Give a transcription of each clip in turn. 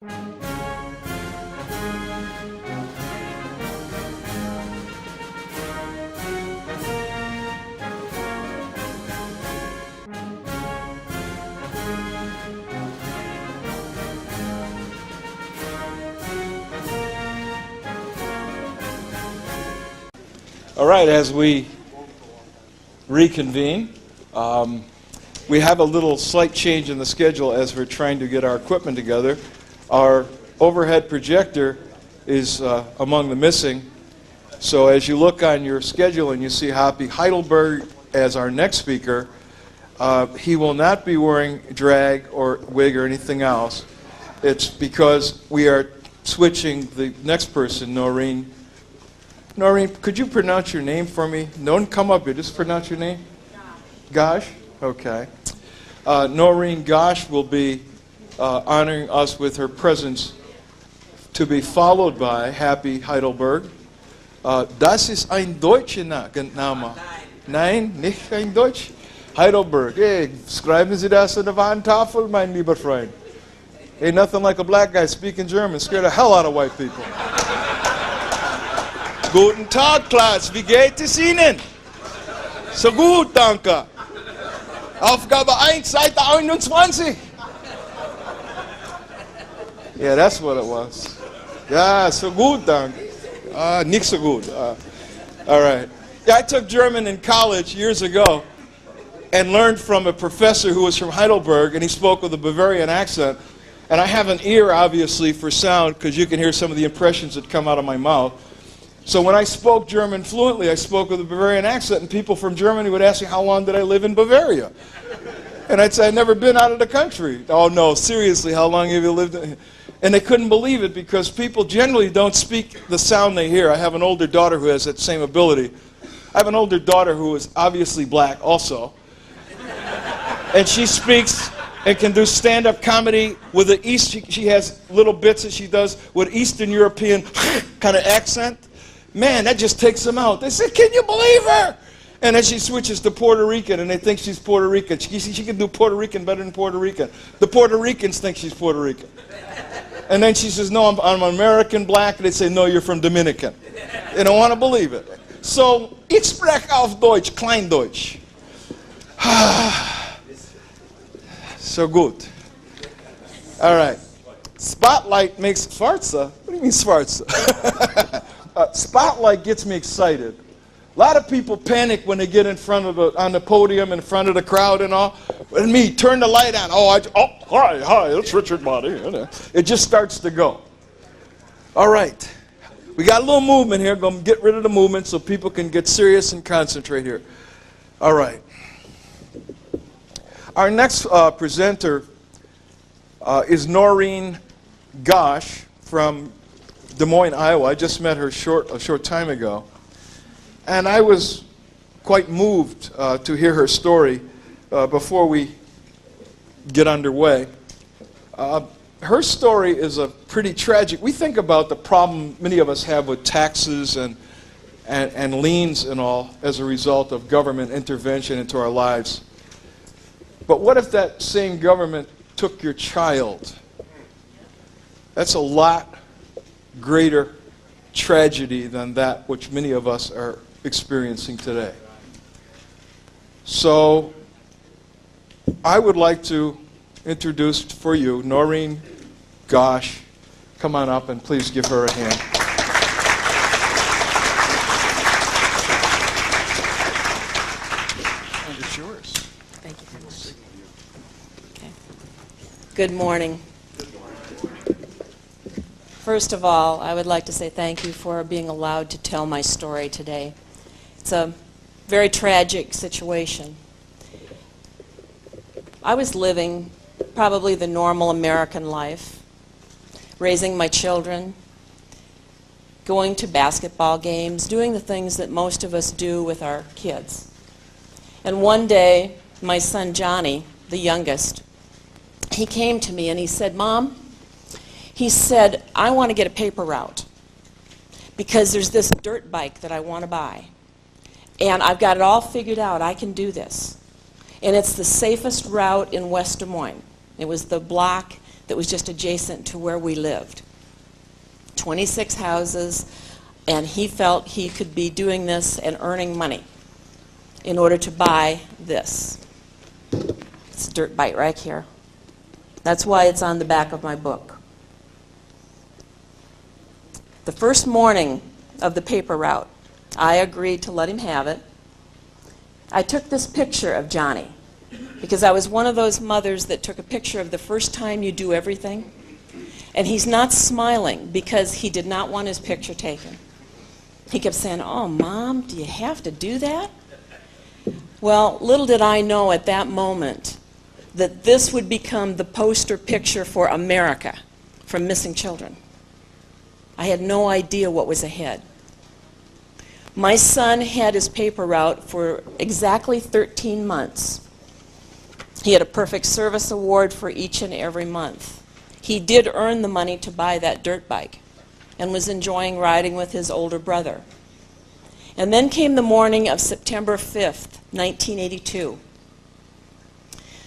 All right, as we reconvene, we have a little slight change in the schedule as we're trying to get our equipment together. Our overhead projector is among the missing. So as you look on your schedule and you see Hoppy Heidelberg as our next speaker, he will not be wearing drag or wig or anything else. It's because we are switching the next person, Noreen. Noreen, could you pronounce your name for me? Don't come up here, just pronounce your name. Gosch? Okay. Noreen Gosch will be honoring us with her presence, to be followed by Happy Heidelberg. Das ist ein deutscher Name. Nein, nicht ein Deutsch. Heidelberg. Hey, schreiben Sie das on the Wandtafel, mein lieber Freund. Ain't nothing like a black guy speaking German. Scared the hell out of white people. Guten Tag, Klaas. Wie geht es Ihnen? So gut, danke. Aufgabe 1, Seite 21. Yeah, that's what it was. Yeah, so gut, danke. Nicht so gut. All right. Yeah, I took German in college years ago and learned from a professor who was from Heidelberg, and he spoke with a Bavarian accent. And I have an ear, obviously, for sound, because you can hear some of the impressions that come out of my mouth. So when I spoke German fluently, I spoke with a Bavarian accent, and people from Germany would ask me, how long did I live in Bavaria? And I'd say, I'd never been out of the country. Oh, no, seriously, how long have you lived in? And they couldn't believe it, because people generally don't speak the sound they hear. I have an older daughter who has that same ability. I have an older daughter who is obviously black also. And she speaks and can do stand-up comedy with the East. She has little bits that she does with Eastern European kind of accent. Man, that just takes them out. They say, can you believe her? And then she switches to Puerto Rican, and they think she's Puerto Rican. She can do Puerto Rican better than Puerto Rican. The Puerto Ricans think she's Puerto Rican. And then she says, no, I'm American black. And they say, no, you're from Dominican. They don't want to believe it. So, ich spreche auf Deutsch, Kleindeutsch. So gut. All right. Spotlight makes Schwarze. What do you mean Schwarze? Spotlight gets me excited. A lot of people panic when they get in front of on the podium, in front of the crowd and all. And me, turn the light on. Hi, it's Richard Body. It just starts to go. All right. We got a little movement here. Going to get rid of the movement so people can get serious and concentrate here. All right. Our next presenter is Noreen Gosch from Des Moines, Iowa. I just met her a short time ago. And I was quite moved to hear her story before we get underway. Her story is a pretty tragic. We think about the problem many of us have with taxes and liens and all as a result of government intervention into our lives. But what if that same government took your child? That's a lot greater tragedy than that which many of us are experiencing today. So I would like to introduce for you Noreen Gosch. Come on up and please give her a hand. And it's yours. Thank you very much. Okay. Good morning. First of all, I would like to say thank you for being allowed to tell my story today. It's a very tragic situation. I was living probably the normal American life, raising my children, going to basketball games, doing the things that most of us do with our kids. And one day, my son Johnny, the youngest, he came to me and he said, Mom, he said, I want to get a paper route because there's this dirt bike that I want to buy. And I've got it all figured out. I can do this. And it's the safest route in West Des Moines. It was the block that was just adjacent to where we lived. 26 houses, and he felt he could be doing this and earning money in order to buy this. It's a dirt bike right here. That's why it's on the back of my book. The first morning of the paper route, I agreed to let him have it. I took this picture of Johnny because I was one of those mothers that took a picture of the first time you do everything. And he's not smiling because he did not want his picture taken. He kept saying, "Oh, Mom, do you have to do that?" Well, little did I know at that moment that this would become the poster picture for America from missing children. I had no idea what was ahead. My son had his paper route for exactly 13 months. He had a Perfect Service Award for each and every month. He did earn the money to buy that dirt bike and was enjoying riding with his older brother. And then came the morning of September 5th, 1982.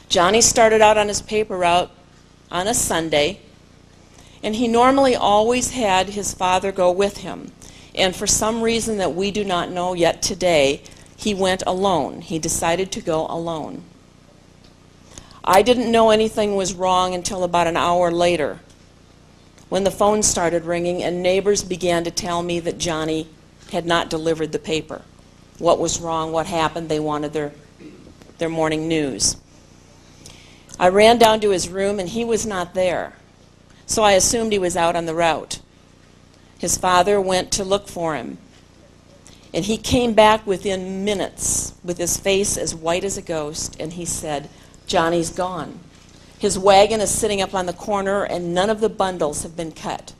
Johnny started out on his paper route on a Sunday, and he normally always had his father go with him. And for some reason that we do not know yet today, he went alone. He decided to go alone. I didn't know anything was wrong until about an hour later, when the phone started ringing and neighbors began to tell me that Johnny had not delivered the paper. What was wrong? What happened? They wanted their morning news. I ran down to his room and he was not there. So I assumed he was out on the route. His father went to look for him. And he came back within minutes with his face as white as a ghost, and he said, "Johnny's gone. His wagon is sitting up on the corner and none of the bundles have been cut.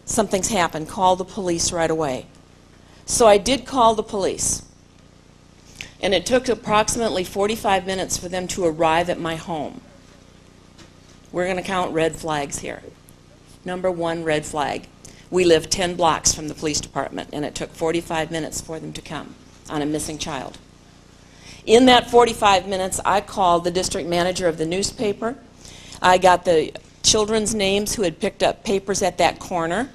Something's happened. Call the police right away." So I did call the police. And it took approximately 45 minutes for them to arrive at my home. We're going to count red flags here. Number one red flag. We live 10 blocks from the police department, and it took 45 minutes for them to come on a missing child. In that 45 minutes, I called the district manager of the newspaper. I got the children's names who had picked up papers at that corner,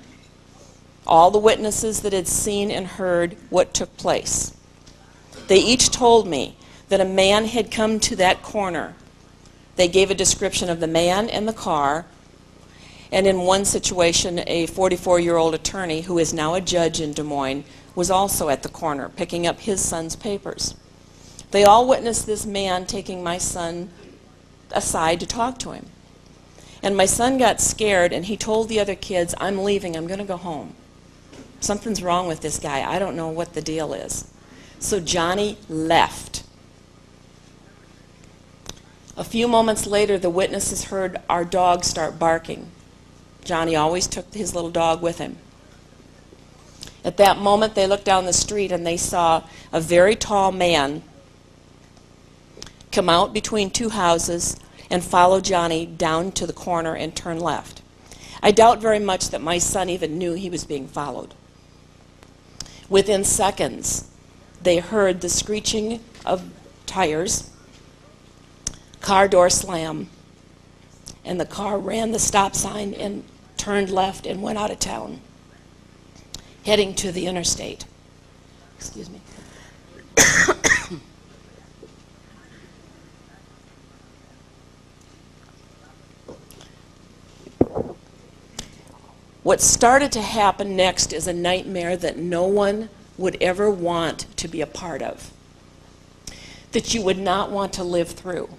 all the witnesses that had seen and heard what took place. They each told me that a man had come to that corner. They gave a description of the man and the car, and in one situation, a 44-year-old attorney, who is now a judge in Des Moines, was also at the corner picking up his son's papers. They all witnessed this man taking my son aside to talk to him. And my son got scared, and he told the other kids, "I'm leaving, I'm going to go home. Something's wrong with this guy. I don't know what the deal is." So Johnny left. A few moments later, the witnesses heard our dog start barking. Johnny always took his little dog with him. At that moment, they looked down the street and they saw a very tall man come out between two houses and follow Johnny down to the corner and turn left. I doubt very much that my son even knew he was being followed. Within seconds, they heard the screeching of tires, car door slam, and the car ran the stop sign and turned left and went out of town, heading to the interstate. Excuse me. What started to happen next is a nightmare that no one would ever want to be a part of, that you would not want to live through.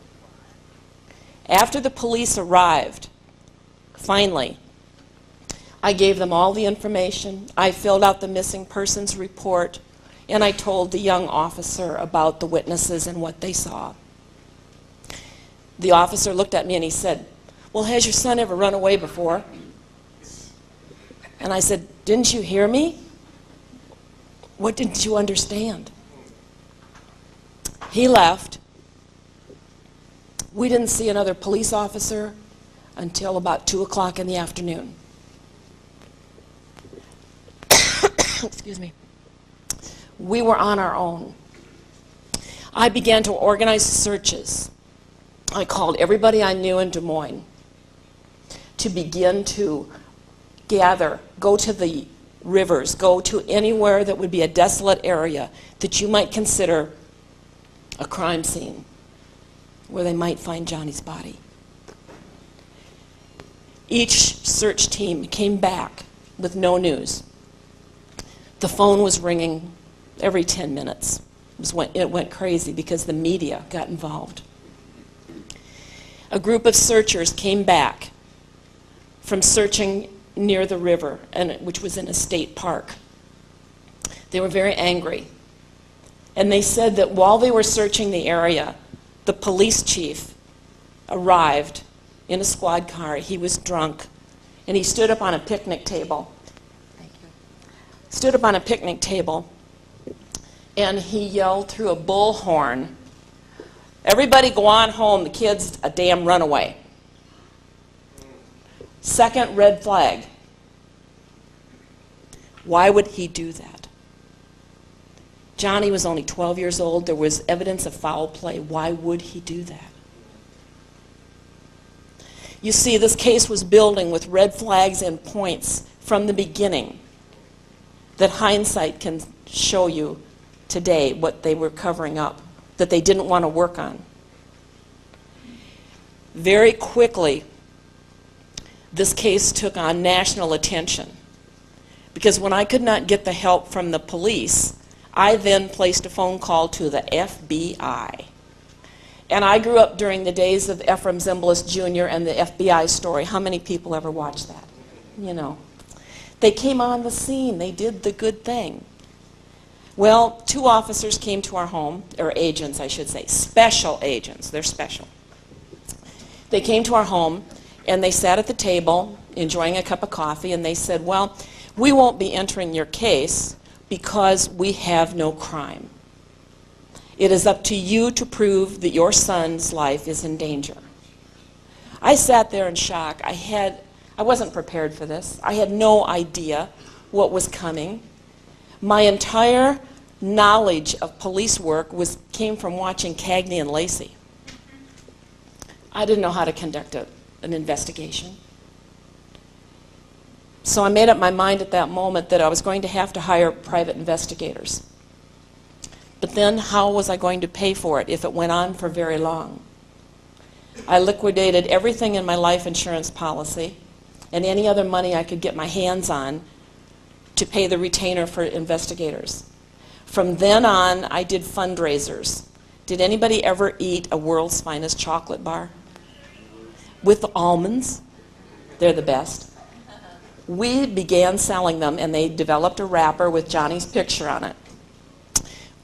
After the police arrived, finally, I gave them all the information. I filled out the missing persons report, and I told the young officer about the witnesses and what they saw. The officer looked at me and he said, "Well, has your son ever run away before?" And I said, "Didn't you hear me? What didn't you understand?" He left. We didn't see another police officer until about 2 o'clock in the afternoon. Excuse me. We were on our own. I began to organize searches. I called everybody I knew in Des Moines to begin to gather, go to the rivers, go to anywhere that would be a desolate area that you might consider a crime scene where they might find Johnny's body. Each search team came back with no news. The phone was ringing every 10 minutes. It went crazy because the media got involved. A group of searchers came back from searching near the river, which was in a state park. They were very angry. And they said that while they were searching the area, the police chief arrived in a squad car. He was drunk, and he stood up on a picnic table. Stood up on a picnic table, and he yelled through a bullhorn, "Everybody go on home, the kid's a damn runaway." Second red flag. Why would he do that? Johnny was only 12 years old. There was evidence of foul play. Why would he do that? You see, this case was building with red flags and points from the beginning that hindsight can show you today what they were covering up, that they didn't want to work on. Very quickly, this case took on national attention, because when I could not get the help from the police, I then placed a phone call to the FBI. And I grew up during the days of Ephraim Zimbalist Jr. and the FBI story. How many people ever watched that? You know. They came on the scene. They did the good thing. Well, 2 officers came to our home, or agents, I should say, special agents. They're special. They came to our home, and they sat at the table enjoying a cup of coffee, and they said, "Well, we won't be entering your case because we have no crime. It is up to you to prove that your son's life is in danger." I sat there in shock. I wasn't prepared for this. I had no idea what was coming. My entire knowledge of police work came from watching Cagney and Lacey. I didn't know how to conduct an investigation. So I made up my mind at that moment that I was going to have to hire private investigators. But then how was I going to pay for it if it went on for very long? I liquidated everything in my life insurance policy and any other money I could get my hands on to pay the retainer for investigators. From then on, I did fundraisers. Did anybody ever eat a World's Finest chocolate bar? With almonds? They're the best. We began selling them, and they developed a wrapper with Johnny's picture on it.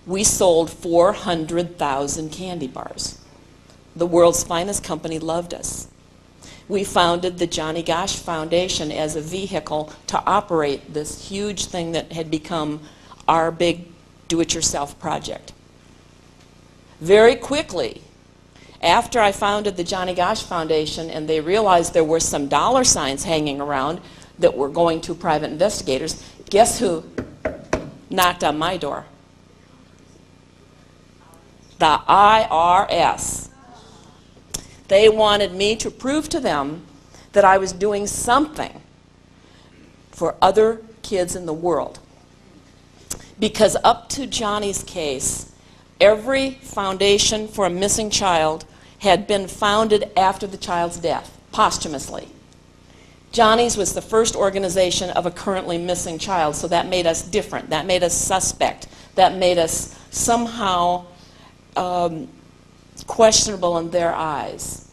We sold 400,000 candy bars. The World's Finest company loved us. We founded the Johnny Gosch Foundation as a vehicle to operate this huge thing that had become our big do-it-yourself project. Very quickly, after I founded the Johnny Gosch Foundation and they realized there were some dollar signs hanging around that were going to private investigators, guess who knocked on my door? The IRS. They wanted me to prove to them that I was doing something for other kids in the world. Because up to Johnny's case, every foundation for a missing child had been founded after the child's death, posthumously. Johnny's was the first organization of a currently missing child, so that made us different. That made us suspect. That made us somehow questionable in their eyes.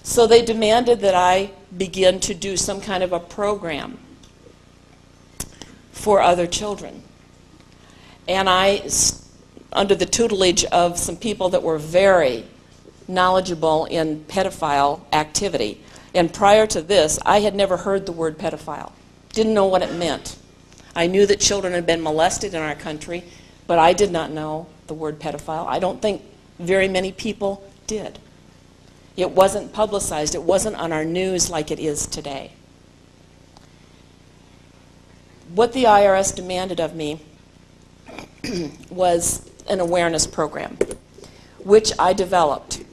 So they demanded that I begin to do some kind of a program for other children. And I, under the tutelage of some people that were very knowledgeable in pedophile activity, and prior to this, I had never heard the word pedophile. Didn't know what it meant. I knew that children had been molested in our country, but I did not know the word pedophile. I don't think very many people did. It wasn't publicized. It wasn't on our news like it is today. What the IRS demanded of me was an awareness program, which I developed.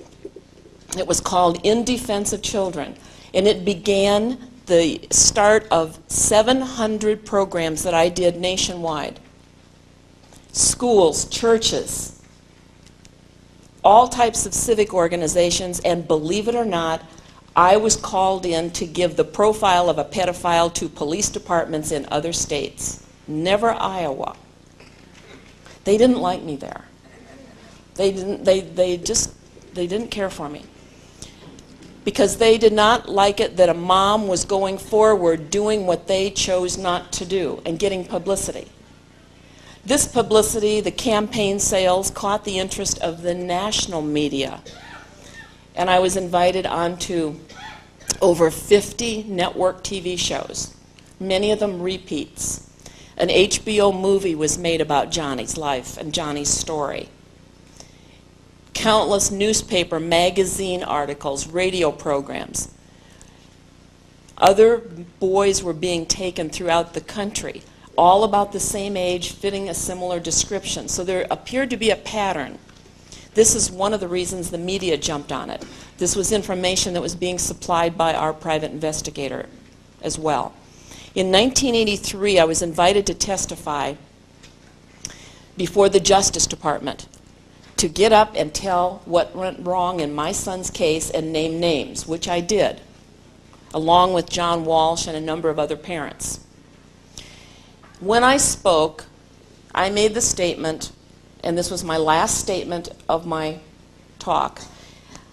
It was called In Defense of Children, and it began the start of 700 programs that I did nationwide. Schools, churches, all types of civic organizations, and believe it or not, I was called in to give the profile of a pedophile to police departments in other states, never Iowa. They didn't like me there. They didn't care for me. Because they did not like it that a mom was going forward doing what they chose not to do and getting publicity. This publicity, the campaign sales, caught the interest of the national media. And I was invited onto over 50 network TV shows, many of them repeats. An HBO movie was made about Johnny's life and Johnny's story. Countless newspaper, magazine articles, radio programs. Other boys were being taken throughout the country, all about the same age, fitting a similar description. So there appeared to be a pattern. This is one of the reasons the media jumped on it. This was information that was being supplied by our private investigator as well. In 1983, I was invited to testify before the Justice Department to get up and tell what went wrong in my son's case and name names, which I did, along with John Walsh and a number of other parents. When I spoke, I made the statement, and this was my last statement of my talk.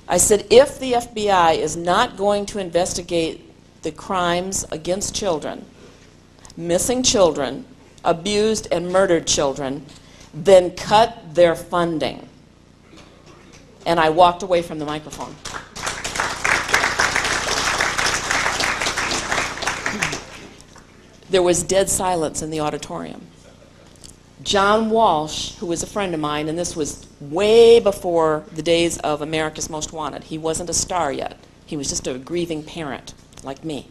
I said, if the FBI is not going to investigate the crimes against children, missing children, abused and murdered children, then cut their funding. And I walked away from the microphone. There was dead silence in the auditorium. John Walsh, who was a friend of mine, and this was way before the days of America's Most Wanted. He wasn't a star yet. He was just a grieving parent, like me.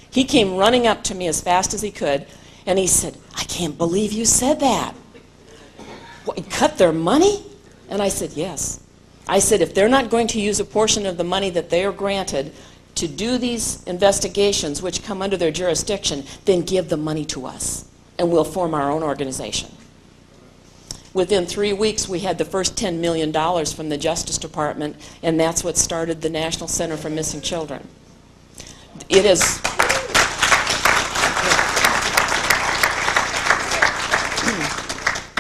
He came running up to me as fast as he could, and he said, I can't believe you said that. What, cut their money? And I said, yes. I said, if they're not going to use a portion of the money that they are granted to do these investigations, which come under their jurisdiction, then give the money to us, and we'll form our own organization. Within 3 weeks, we had the first $10 million from the Justice Department, and that's what started the National Center for Missing Children. It is...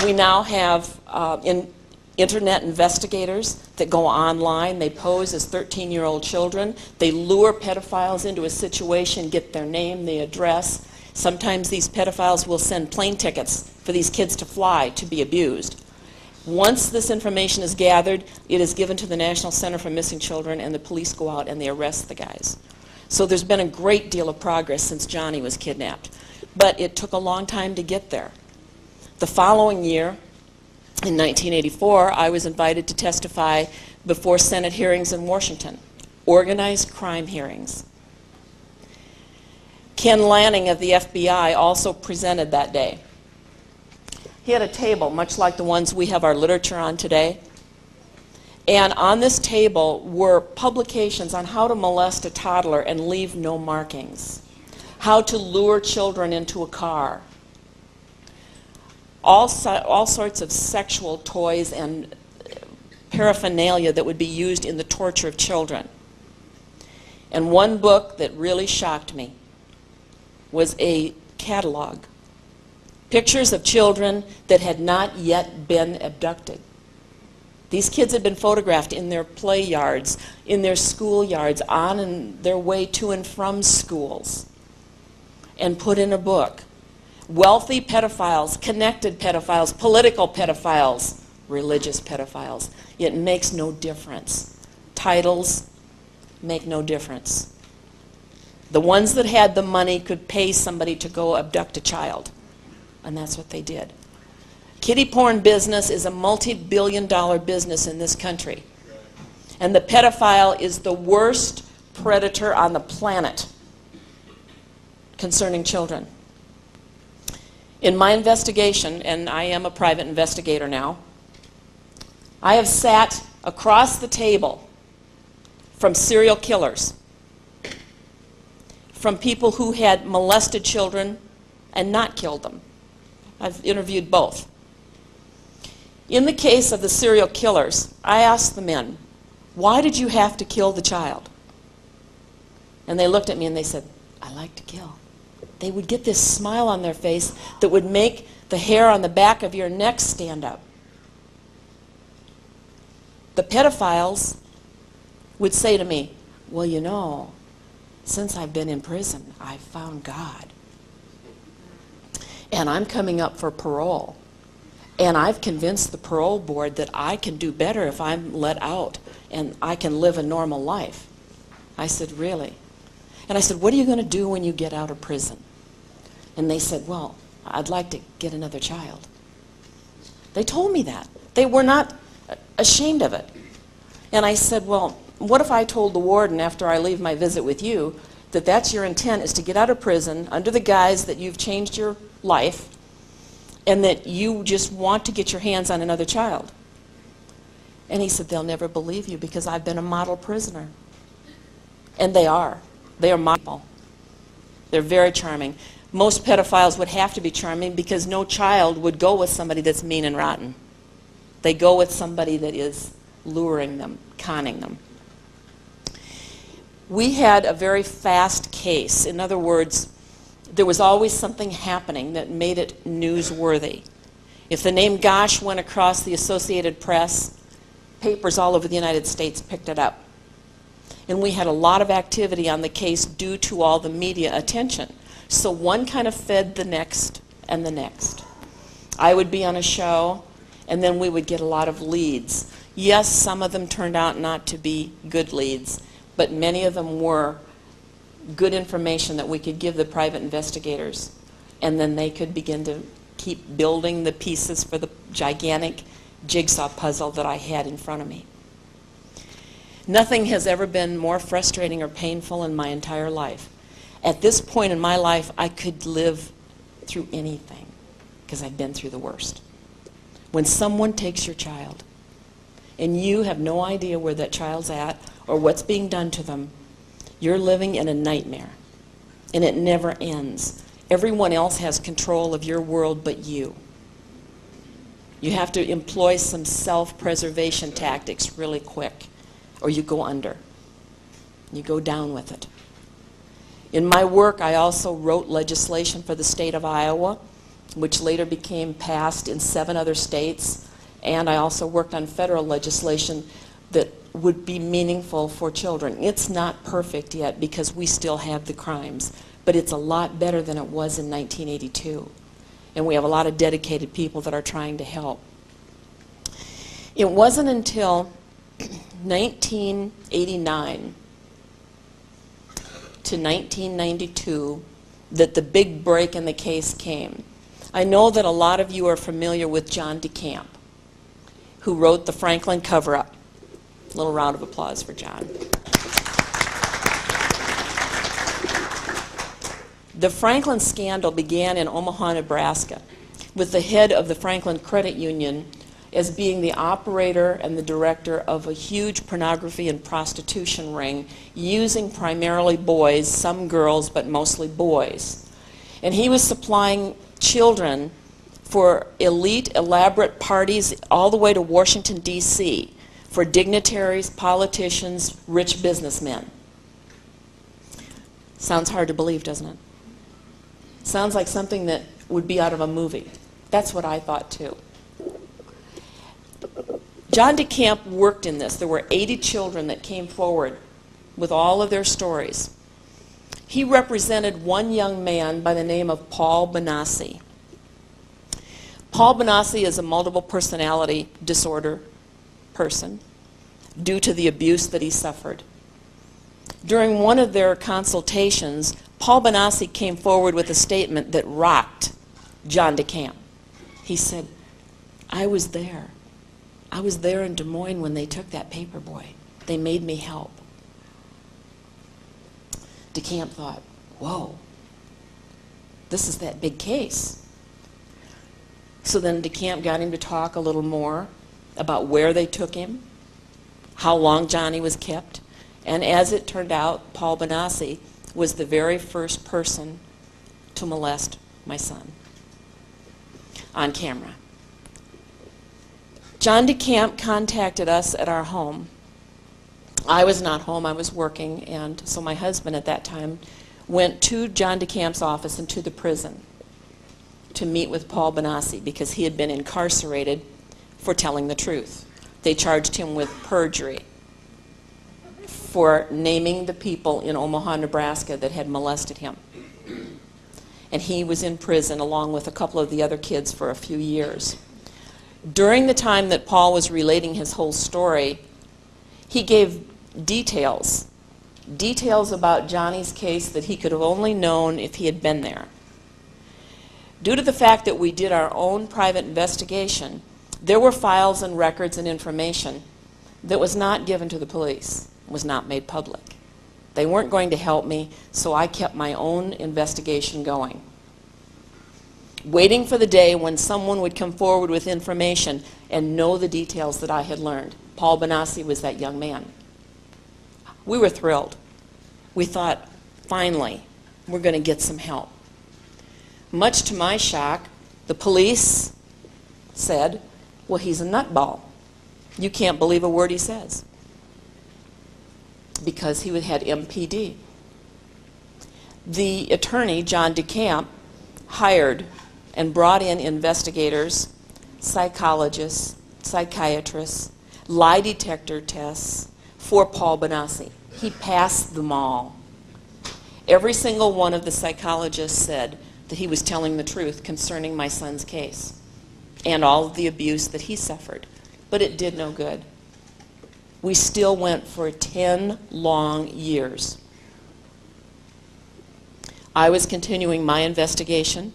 We now have internet investigators that go online. They pose as 13-year-old children. They lure pedophiles into a situation, get their name, the address. Sometimes these pedophiles will send plane tickets for these kids to fly to be abused. Once this information is gathered, it is given to the National Center for Missing Children, and the police go out and they arrest the guys. So there's been a great deal of progress since Johnny was kidnapped. But it took a long time to get there. The following year, in 1984, I was invited to testify before Senate hearings in Washington, organized crime hearings. Ken Lanning of the FBI also presented that day. He had a table, much like the ones we have our literature on today. And on this table were publications on how to molest a toddler and leave no markings, how to lure children into a car, all sorts of sexual toys and paraphernalia that would be used in the torture of children. And one book that really shocked me was a catalog. Pictures of children that had not yet been abducted. These kids had been photographed in their play yards, in their school yards, on their way to and from schools, and put in a book. Wealthy pedophiles, connected pedophiles, political pedophiles, religious pedophiles. It makes no difference. Titles make no difference. The ones that had the money could pay somebody to go abduct a child, and that's what they did. Kiddie porn business is a multi-billion-dollar business in this country, and the pedophile is the worst predator on the planet concerning children. In my investigation, and I am a private investigator now, I have sat across the table from serial killers, from people who had molested children and not killed them. I've interviewed both. In the case of the serial killers, I asked the men, why did you have to kill the child? And they looked at me and they said, I like to kill. They would get this smile on their face that would make the hair on the back of your neck stand up. The pedophiles would say to me, well, you know, since I've been in prison, I've found God. And I'm coming up for parole. And I've convinced the parole board that I can do better if I'm let out and I can live a normal life. I said, really? And I said, what are you going to do when you get out of prison? And they said, well, I'd like to get another child. They told me that. They were not ashamed of it. And I said, well, what if I told the warden after I leave my visit with you that that's your intent, is to get out of prison under the guise that you've changed your life and that you just want to get your hands on another child? And he said, they'll never believe you because I've been a model prisoner. And they are. They are model. They're very charming. Most pedophiles would have to be charming because no child would go with somebody that's mean and rotten. They go with somebody that is luring them, conning them. We had a very fast case. In other words, there was always something happening that made it newsworthy. If the name Gosch went across the Associated Press, papers all over the United States picked it up. And we had a lot of activity on the case due to all the media attention. So one kind of fed the next and the next. I would be on a show, and then we would get a lot of leads. Yes, some of them turned out not to be good leads, but many of them were good information that we could give the private investigators, and then they could begin to keep building the pieces for the gigantic jigsaw puzzle that I had in front of me. Nothing has ever been more frustrating or painful in my entire life. At this point in my life, I could live through anything because I've been through the worst. When someone takes your child and you have no idea where that child's at or what's being done to them, you're living in a nightmare, and it never ends. Everyone else has control of your world but you. You have to employ some self-preservation tactics really quick, or you go under. You go down with it. In my work, I also wrote legislation for the state of Iowa, which later became passed in 7 other states, and I also worked on federal legislation that would be meaningful for children. It's not perfect yet because we still have the crimes, but it's a lot better than it was in 1982. And we have a lot of dedicated people that are trying to help. It wasn't until 1989 to 1992 that the big break in the case came. I know that a lot of you are familiar with John DeCamp, who wrote the Franklin cover-up. A little round of applause for John. The Franklin scandal began in Omaha, Nebraska, with the head of the Franklin Credit Union as being the operator and the director of a huge pornography and prostitution ring using primarily boys, some girls, but mostly boys. And he was supplying children for elite, elaborate parties all the way to Washington, D.C., for dignitaries, politicians, rich businessmen. Sounds hard to believe, doesn't it? Sounds like something that would be out of a movie. That's what I thought too. John DeCamp worked in this. There were 80 children that came forward with all of their stories. He represented one young man by the name of Paul Benassi. Paul Benassi is a multiple personality disorder person due to the abuse that he suffered. During one of their consultations, Paul Benassi came forward with a statement that rocked John DeCamp. He said, I was there. I was there in Des Moines when they took that paper boy. They made me help. DeCamp thought, whoa, this is that big case. So then DeCamp got him to talk a little more about where they took him, how long Johnny was kept, And as it turned out, Paul Benassi was the very first person to molest my son on camera. John DeCamp contacted us at our home. I was not home, I was working, and so my husband at that time went to John DeCamp's office and to the prison to meet with Paul Benassi because he had been incarcerated for telling the truth. They charged him with perjury for naming the people in Omaha, Nebraska that had molested him. And he was in prison along with a couple of the other kids for a few years. During the time that Paul was relating his whole story, he gave details about Johnny's case that he could have only known if he had been there. Due to the fact that we did our own private investigation, there were files and records and information that was not given to the police, was not made public. They weren't going to help me, so I kept my own investigation going, waiting for the day when someone would come forward with information and know the details that I had learned. Paul Benassi was that young man. We were thrilled. We thought, finally, we're going to get some help. Much to my shock, the police said, well, he's a nutball. You can't believe a word he says. Because he had MPD. The attorney, John DeCamp, hired and brought in investigators, psychologists, psychiatrists, lie detector tests for Paul Benassi. He passed them all. Every single one of the psychologists said that he was telling the truth concerning my son's case and all of the abuse that he suffered. But it did no good. We still went for 10 long years. I was continuing my investigation,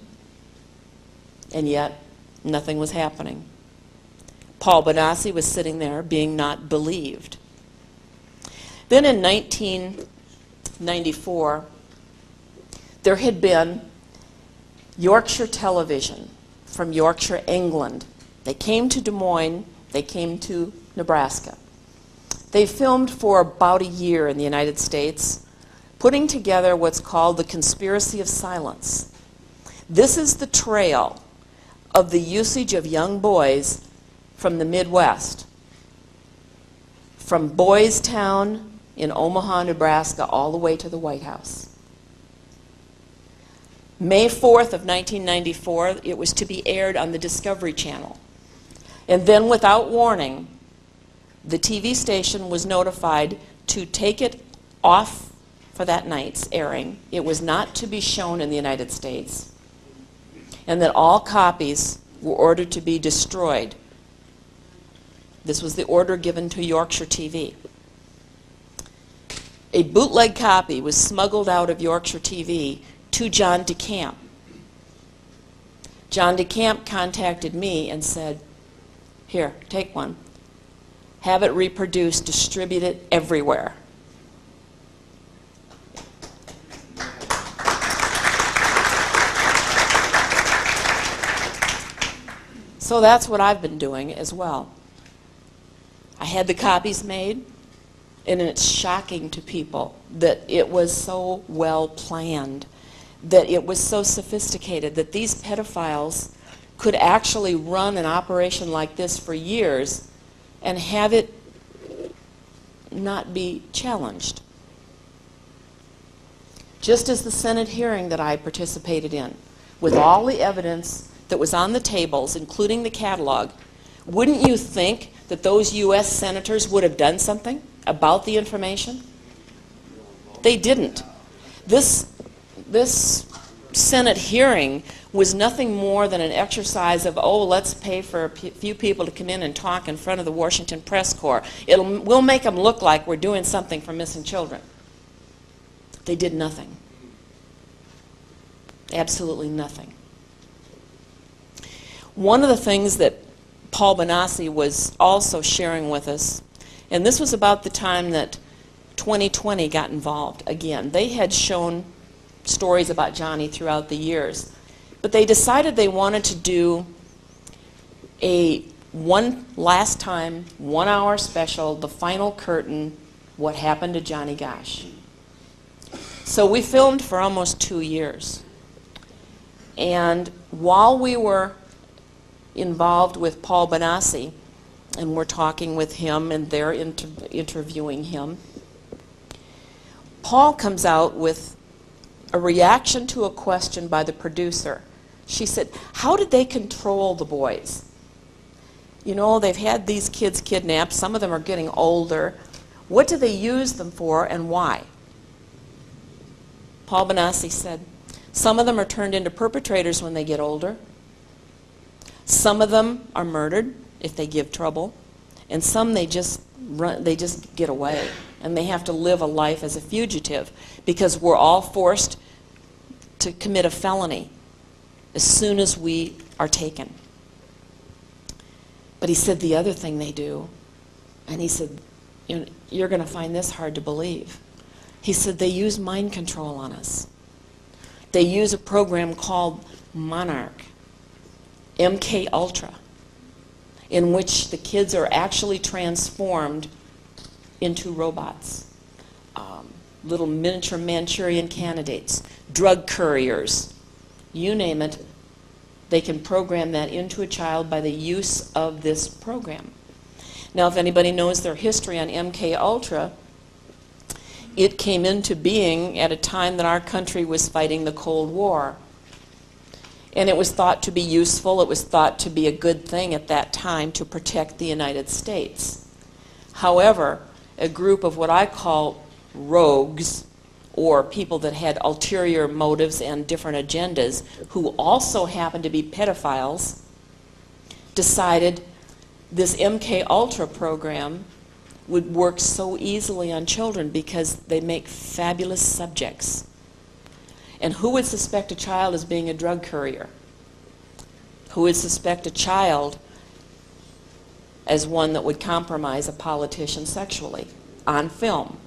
and yet nothing was happening. Paul Benassi was sitting there being not believed. Then in 1994, there had been Yorkshire Television from Yorkshire, England. They came to Des Moines, they came to Nebraska. They filmed for about a year in the United States, putting together what's called the Conspiracy of Silence. This is the trail of the usage of young boys from the Midwest, from Boys Town in Omaha, Nebraska, all the way to the White House. May 4th of 1994, it was to be aired on the Discovery Channel. And then without warning, the TV station was notified to take it off for that night's airing. It was not to be shown in the United States. And that all copies were ordered to be destroyed. This was the order given to Yorkshire TV. A bootleg copy was smuggled out of Yorkshire TV to John DeCamp. John DeCamp contacted me and said, here, take one. Have it reproduced, distribute it everywhere. So that's what I've been doing as well. I had the copies made, and it's shocking to people that it was so well planned, that it was so sophisticated, that these pedophiles could actually run an operation like this for years and have it not be challenged. Just as the Senate hearing that I participated in, with all the evidence that was on the tables, including the catalog, wouldn't you think that those U.S. senators would have done something about the information? They didn't. This Senate hearing was nothing more than an exercise of, oh, let's pay for a few people to come in and talk in front of the Washington Press Corps. We'll make them look like we're doing something for missing children. They did nothing. Absolutely nothing. One of the things that Paul Benassi was also sharing with us, and this was about the time that 2020 got involved again. They had shown stories about Johnny throughout the years, but they decided they wanted to do a one last time, 1 hour special, The Final Curtain, what happened to Johnny Gosch. So we filmed for almost 2 years. And while we were involved with Paul Bonacci, and we're talking with him and they're interviewing him, Paul comes out with a reaction to a question by the producer. She said, how did they control the boys? You know, they've had these kids kidnapped. Some of them are getting older. What do they use them for and why? Paul Bonacci said, some of them are turned into perpetrators when they get older. Some of them are murdered if they give trouble. And some they just get away. And they have to live a life as a fugitive because we're all forced to commit a felony as soon as we are taken. But he said the other thing they do, and he said, you're going to find this hard to believe. He said they use mind control on us. They use a program called Monarch, MK Ultra, in which the kids are actually transformed into robots, little miniature Manchurian candidates, drug couriers, you name it. They can program that into a child by the use of this program. Now, if anybody knows their history on MK Ultra, it came into being at a time that our country was fighting the Cold War. And it was thought to be useful, it was thought to be a good thing at that time to protect the United States. However, a group of what I call rogues, or people that had ulterior motives and different agendas, who also happened to be pedophiles, decided this MK Ultra program would work so easily on children because they make fabulous subjects. And who would suspect a child as being a drug courier? Who would suspect a child as one that would compromise a politician sexually on film,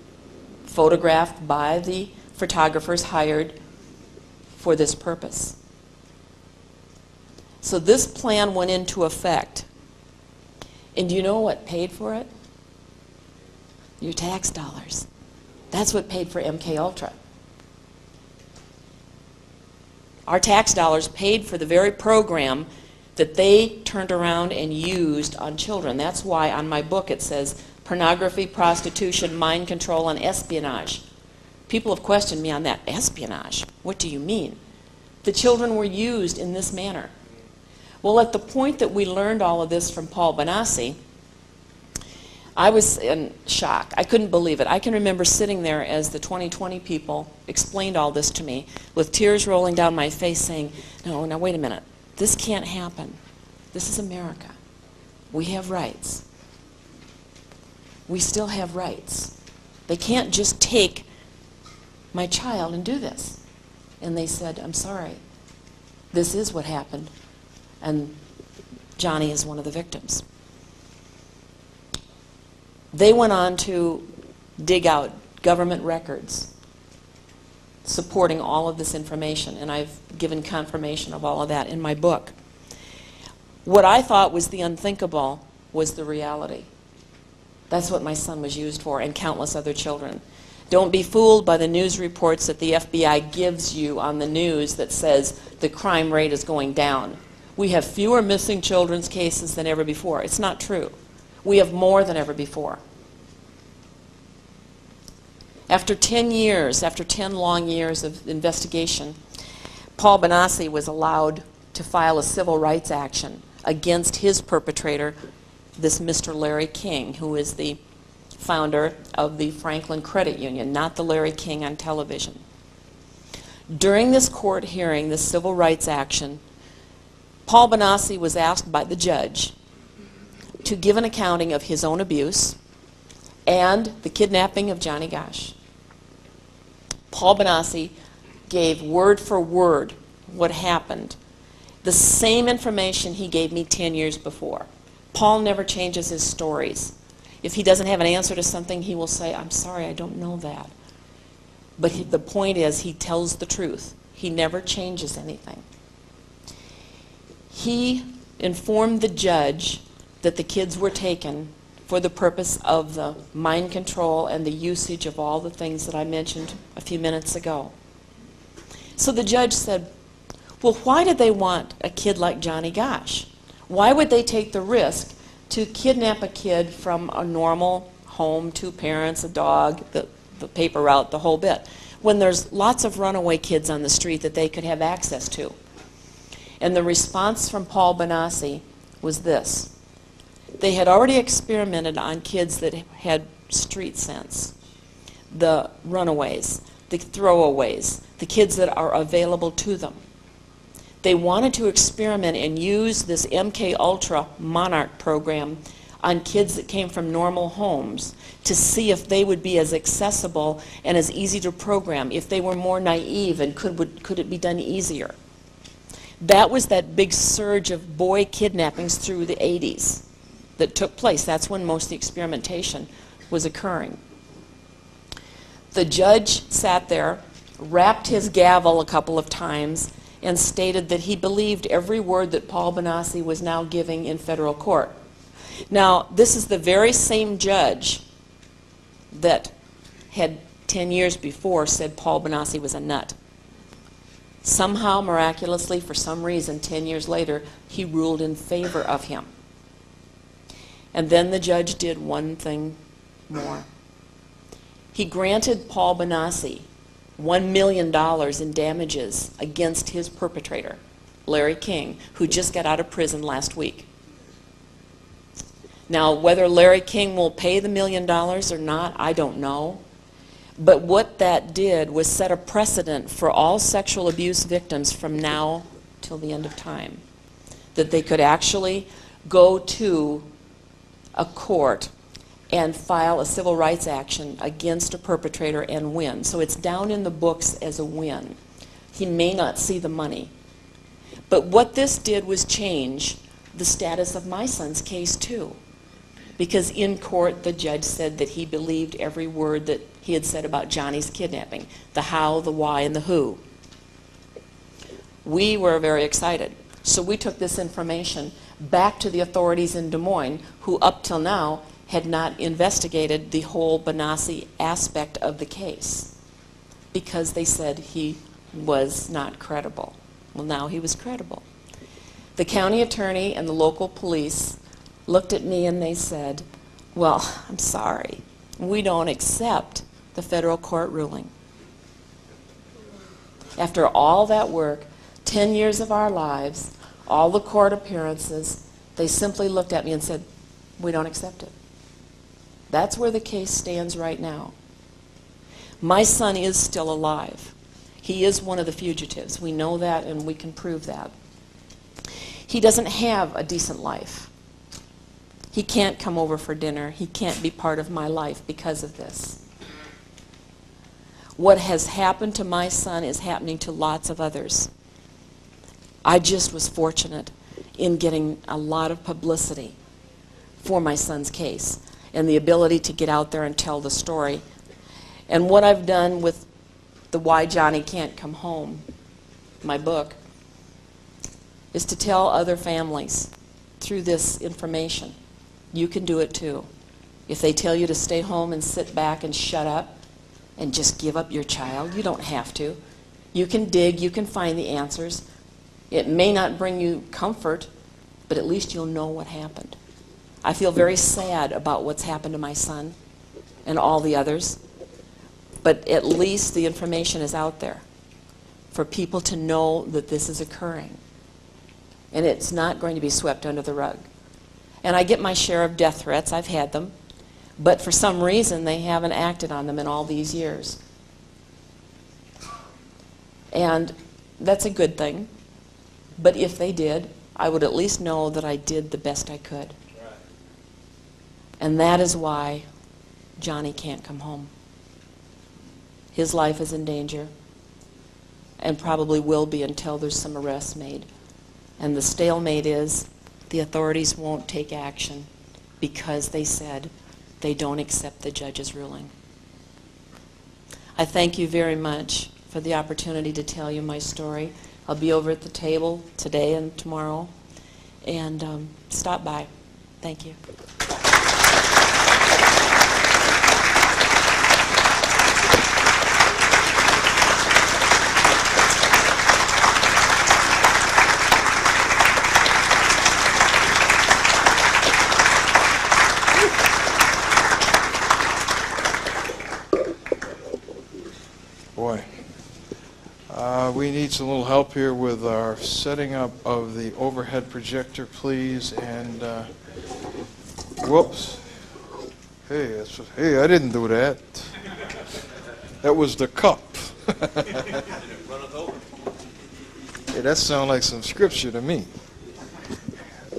photographed by the photographers hired for this purpose? So this plan went into effect. And do you know what paid for it? Your tax dollars. That's what paid for MK Ultra. Our tax dollars paid for the very program that they turned around and used on children. That's why on my book it says pornography, prostitution, mind control, and espionage. People have questioned me on that. Espionage? What do you mean? The children were used in this manner. Well, at the point that we learned all of this from Paul Bonacci, I was in shock. I couldn't believe it. I can remember sitting there as the 2020 people explained all this to me with tears rolling down my face saying, no, now wait a minute. This can't happen. This is America. We have rights. We still have rights. They can't just take my child and do this. And they said, I'm sorry. This is what happened. And Johnny is one of the victims. They went on to dig out government records supporting all of this information, and I've given confirmation of all of that in my book. What I thought was the unthinkable was the reality. That's what my son was used for, and countless other children. Don't be fooled by the news reports that the FBI gives you on the news that says the crime rate is going down. We have fewer missing children's cases than ever before. It's not true. We have more than ever before. After 10 years, after 10 long years of investigation, Paul Bonacci was allowed to file a civil rights action against his perpetrator, this Mr. Larry King, who is the founder of the Franklin Credit Union, not the Larry King on television. During this court hearing, this civil rights action, Paul Bonacci was asked by the judge to give an accounting of his own abuse and the kidnapping of Johnny Gosch. Paul Bonacci gave word for word what happened, the same information he gave me 10 years before. Paul never changes his stories. If he doesn't have an answer to something, he will say, I'm sorry, I don't know that. But the point is, he tells the truth. He never changes anything. He informed the judge that the kids were taken for the purpose of the mind control and the usage of all the things that I mentioned a few minutes ago. So the judge said, well, why did they want a kid like Johnny Gosch? Why would they take the risk to kidnap a kid from a normal home, 2 parents, a dog, the paper route, the whole bit, when there's lots of runaway kids on the street that they could have access to? And the response from Paul Bonacci was this. They had already experimented on kids that had street sense, the runaways, the throwaways, the kids that are available to them. They wanted to experiment and use this MK Ultra Monarch program on kids that came from normal homes to see if they would be as accessible and as easy to program, if they were more naive, and could it be done easier. That was that big surge of boy kidnappings through the 80s that took place. That's when most of the experimentation was occurring. The judge sat there, rapped his gavel a couple of times, and stated that he believed every word that Paul Bonacci was now giving in federal court. Now, this is the very same judge that had 10 years before said Paul Bonacci was a nut. Somehow, miraculously, for some reason, 10 years later, he ruled in favor of him. And then the judge did one thing more. He granted Paul Bonacci $1 million in damages against his perpetrator, Larry King, who just got out of prison last week. Now, whether Larry King will pay the $1 million or not, I don't know. But what that did was set a precedent for all sexual abuse victims from now till the end of time, that they could actually go to a court and file a civil rights action against a perpetrator and win. So it's down in the books as a win. He may not see the money. But what this did was change the status of my son's case too. Because in court the judge said that he believed every word that he had said about Johnny's kidnapping. The how, the why, and the who. We were very excited. So we took this information back to the authorities in Des Moines, who up till now had not investigated the whole Bonacci aspect of the case because they said he was not credible. Well, now he was credible. The county attorney and the local police looked at me and they said, well, I'm sorry, we don't accept the federal court ruling. After all that work, 10 years of our lives, all the court appearances, they simply looked at me and said, we don't accept it. That's where the case stands right now. My son is still alive. He is one of the fugitives. We know that and we can prove that. He doesn't have a decent life. He can't come over for dinner. He can't be part of my life because of this. What has happened to my son is happening to lots of others. I just was fortunate in getting a lot of publicity for my son's case and the ability to get out there and tell the story. And what I've done with the Why Johnny Can't Come Home, my book, is to tell other families through this information, you can do it too. If they tell you to stay home and sit back and shut up and just give up your child, you don't have to. You can dig, you can find the answers. It may not bring you comfort, but at least you'll know what happened. I feel very sad about what's happened to my son and all the others, but at least the information is out there for people to know that this is occurring. And it's not going to be swept under the rug. And I get my share of death threats, I've had them, but for some reason they haven't acted on them in all these years. And that's a good thing, but if they did, I would at least know that I did the best I could. And that is why Johnny can't come home. His life is in danger and probably will be until there's some arrests made. And the stalemate is the authorities won't take action because they said they don't accept the judge's ruling. I thank you very much for the opportunity to tell you my story. I'll be over at the table today and tomorrow, and stop by. Thank you. We need some little help here with our setting up of the overhead projector, please. And whoops. Hey, I didn't do that. That was the cup. Hey, that sounds like some scripture to me.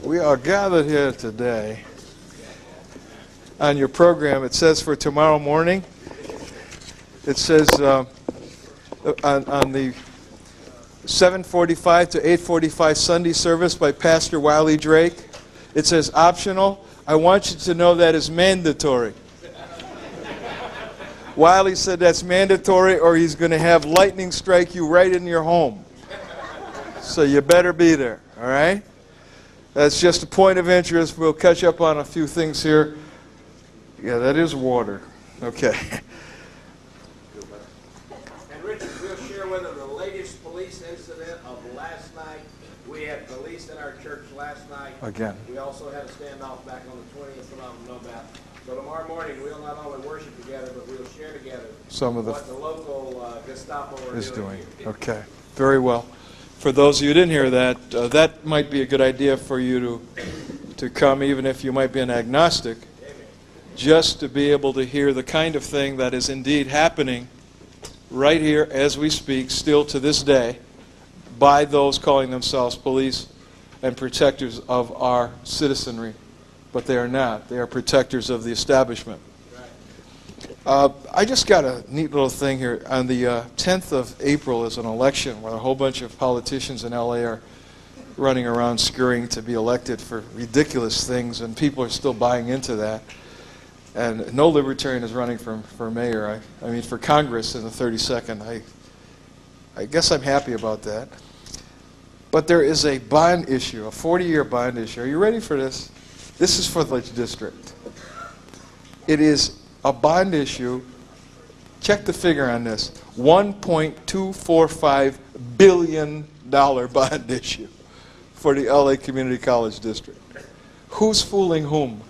We are gathered here today. On your program, it says for tomorrow morning, it says on the 7:45 to 8:45 Sunday service by Pastor Wiley Drake, it says optional. I want you to know that is mandatory. Wiley said that's mandatory or he's going to have lightning strike you right in your home. So you better be there, all right? That's just a point of interest. We'll catch up on a few things here. Yeah, that is water. Okay. And Richard, we'll share with them the latest police incident of last night. We had police in our church last night. Again. We also had a standoff back on the 20th, some of them know about. So tomorrow morning, we'll not only worship together, but we'll share together Some of the what the local Gestapo is doing. Okay, very well. For those of you who didn't hear that, that might be a good idea for you to come, even if you might be an agnostic, just to be able to hear the kind of thing that is indeed happening right here as we speak, still to this day, by those calling themselves police and protectors of our citizenry. But they are not. They are protectors of the establishment. I just got a neat little thing here. On the 10th of April is an election where a whole bunch of politicians in LA are running around scurrying to be elected for ridiculous things, and people are still buying into that. And no libertarian is running for mayor. I mean, for Congress in the 32nd. I guess I'm happy about that. But there is a bond issue, a 40-year bond issue. Are you ready for this? This is for the district. It is a bond issue. Check the figure on this. $1.245 billion bond issue for the LA Community College District. Who's fooling whom?